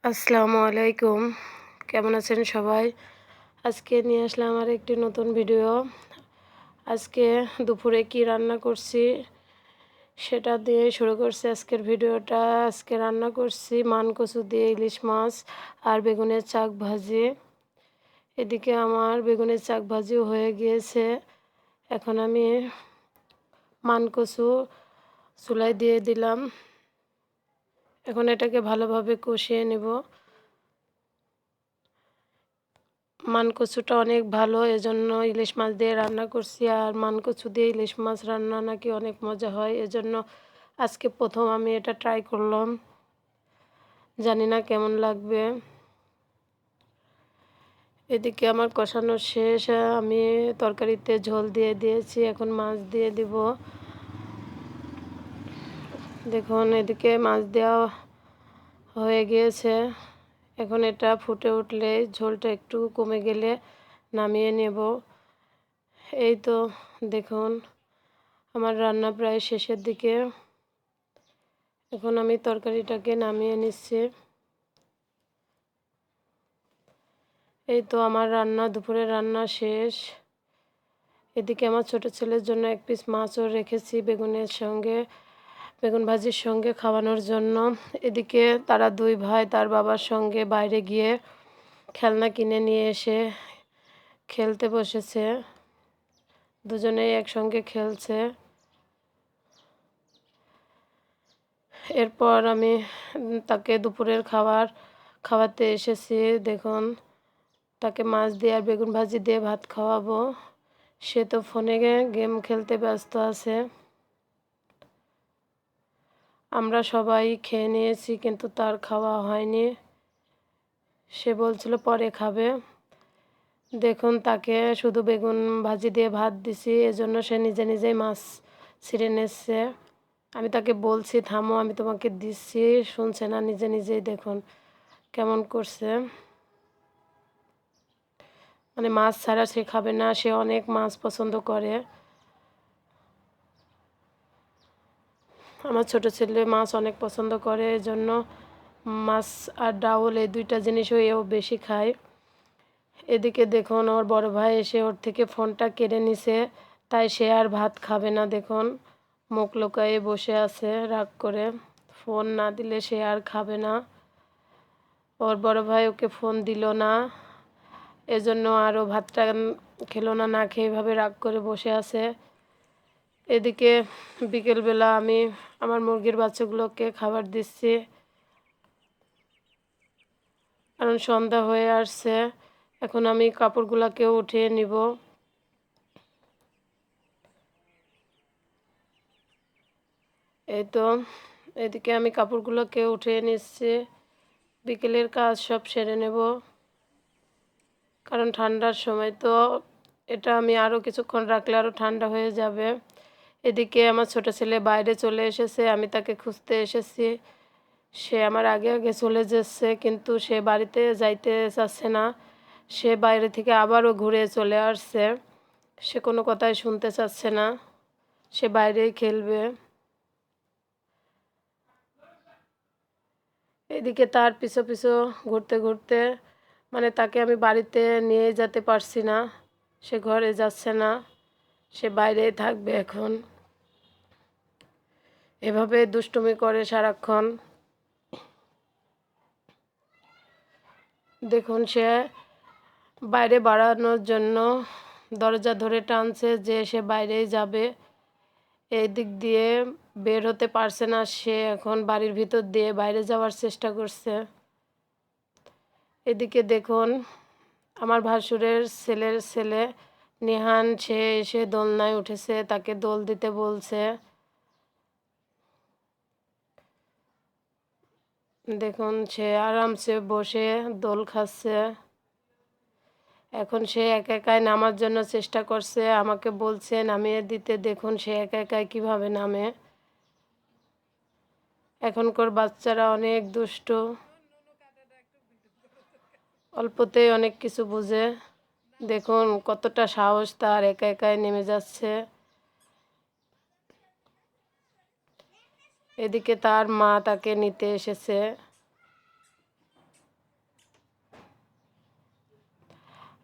আসসালামু আলাইকুম। কেমন আছেন সবাই? আজকে নিয়ে আসলাম আমার একটি নতুন ভিডিও। আজকে দুপুরে কি রান্না করছি সেটা দিয়ে শুরু করছি আজকের ভিডিওটা। আজকে রান্না করছি মানকচু দিয়ে ইলিশ মাছ আর বেগুনের শাক ভাজি। এদিকে আমার বেগুনের শাক ভাজিও হয়ে গিয়েছে। এখন আমি মানকচু চুলায় দিয়ে দিলাম। এখন এটাকে ভালোভাবে কষিয়ে নেব। মানকচুটা অনেক ভালো, এজন্য ইলিশ মাছ দিয়ে রান্না করছি। আর মানকচু দিয়ে ইলিশ মাছ রান্না নাকি অনেক মজা হয়, এজন্য আজকে প্রথম আমি এটা ট্রাই করলাম। জানি না কেমন লাগবে। এদিকে আমার কষানো শেষ, আমি তরকারিতে ঝোল দিয়ে দিয়েছি। এখন মাছ দিয়ে দিব। দেখুন এদিকে মাছ দেওয়া হয়ে গিয়েছে। এখন এটা ফুটে উঠলে, ঝোলটা একটু কমে গেলে নামিয়ে নেব। এই তো দেখুন আমার রান্না প্রায় শেষের দিকে। এখন আমি তরকারিটাকে নামিয়ে নিচ্ছি। এই তো আমার দুপুরের রান্না শেষ। এদিকে আমার ছোট ছেলের জন্য এক পিস মাছও রেখেছি বেগুনের সঙ্গে, বেগুন ভাজির সঙ্গে খাওয়ানোর জন্য। এদিকে তারা দুই ভাই তার বাবার সঙ্গে বাইরে গিয়ে খেলনা কিনে নিয়ে এসে খেলতে বসেছে। দুজনেই একসঙ্গে খেলছে। এরপর আমি তাকে দুপুরের খাওয়াতে এসেছি। দেখুন তাকে মাছ দিয়ে আর বেগুন ভাজি দিয়ে ভাত খাওয়াবো। সে তো ফোনে গেম খেলতে ব্যস্ত আছে। আমরা সবাই খেয়ে নিয়েছি, কিন্তু তার খাওয়া হয়নি। সে বলছিল পরে খাবে। দেখুন তাকে শুধু বেগুন ভাজি দিয়ে ভাত দিছি, এজন্য সে নিজে নিজেই মাছ ছিঁড়ে নিচ্ছে। আমি তাকে বলছি থামো, আমি তোমাকে দিচ্ছি, শুনছে না, নিজে নিজেই দেখুন কেমন করছে। মানে মাছ ছাড়া সে খাবে না, সে অনেক মাছ পছন্দ করে। আমার ছোট ছেলে মাছ অনেক পছন্দ করে, এজন্য মাছ আর ডাউল এই দুইটা জিনিসও এও বেশি খায়। এদিকে দেখুন ওর বড় ভাই এসে ওর থেকে ফোনটা কেড়ে নিছে, তাই সে আর ভাত খাবে না। দেখুন মুখ লুকায়ে বসে আছে রাগ করে। ফোন না দিলে সে আর খাবে না। ওর বড় ভাই ওকে ফোন দিল না, এজন্য আরও ভাতটা খেলো না, না খেয়ে এভাবে রাগ করে বসে আছে। এদিকে বিকেলবেলা আমি আমার মুরগির বাচ্চাগুলোকে খাবার দিচ্ছি, কারণ সন্ধ্যা হয়ে আসছে। এখন আমি কাপড়গুলোকেও উঠিয়ে নিব। এই তো এদিকে আমি কাপড়গুলোকে উঠিয়ে নিচ্ছি। বিকেলের কাজ সব সেরে নেব, কারণ ঠান্ডার সময় তো এটা আমি আরও কিছুক্ষণ রাখলে আরও ঠান্ডা হয়ে যাবে। এদিকে আমার ছোট ছেলে বাইরে চলে এসেছে, আমি তাকে খুঁজতে এসেছি। সে আমার আগে আগে চলে যাচ্ছে, কিন্তু সে বাড়িতে যাইতে চাচ্ছে না। সে বাইরে থেকে আবারও ঘুরে চলে আসছে। সে কোনো কথাই শুনতে চাচ্ছে না, সে বাইরেই খেলবে। এদিকে তার পিছু পিছু ঘুরতে ঘুরতে, মানে তাকে আমি বাড়িতে নিয়ে যেতে পারছি না। সে ঘরে যাচ্ছে না, সে বাইরেই থাকবে এখন। এভাবে দুষ্টুমি করে সারাক্ষণ। দেখুন সে বাইরে বাড়ানোর জন্য দরজা ধরে টানছে যে সে বাইরেই যাবে। এই দিক দিয়ে বের হতে পারছে না, সে এখন বাড়ির ভিতর দিয়ে বাইরে যাওয়ার চেষ্টা করছে। এদিকে দেখুন আমার ভাসুরের ছেলের ছেলে নিহান, সে এসে দোলনায় উঠেছে, তাকে দোল দিতে বলছে। দেখুন সে আরামসে বসে দোল খাচ্ছে। এখন সে একা একাই নামার জন্য চেষ্টা করছে, আমাকে বলছে নামিয়ে দিতে। দেখুন সে একা একাই কীভাবে নামে। এখনকার বাচ্চারা অনেক দুষ্ট, অল্পতেই অনেক কিছু বুঝে। দেখুন কতটা সাহস তার, একা একাই নেমে যাচ্ছে। এদিকে তার মা তাকে নিতে এসেছে।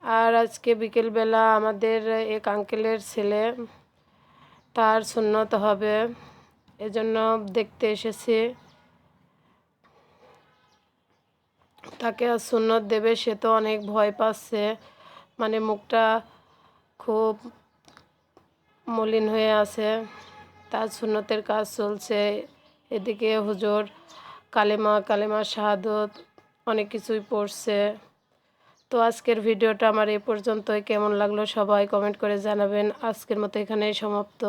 আর আজকে বিকেলবেলা আমাদের এক আঙ্কেলের ছেলে, তার সুন্নত হবে, এজন্য দেখতে এসেছি। তাকে আর সুন্নত দেবে, সে তো অনেক ভয় পাচ্ছে, মানে মুখটা খুব মলিন হয়ে আছে। তার সুন্নতের কাজ চলছে, এদিকে হুজুর কালেমা শাহাদত অনেক কিছুই পড়ছে। তো আজকের ভিডিওটা আমার এ পর্যন্তই। কেমন লাগলো সবাই কমেন্ট করে জানাবেন। আজকের মতো এখানেই সমাপ্ত।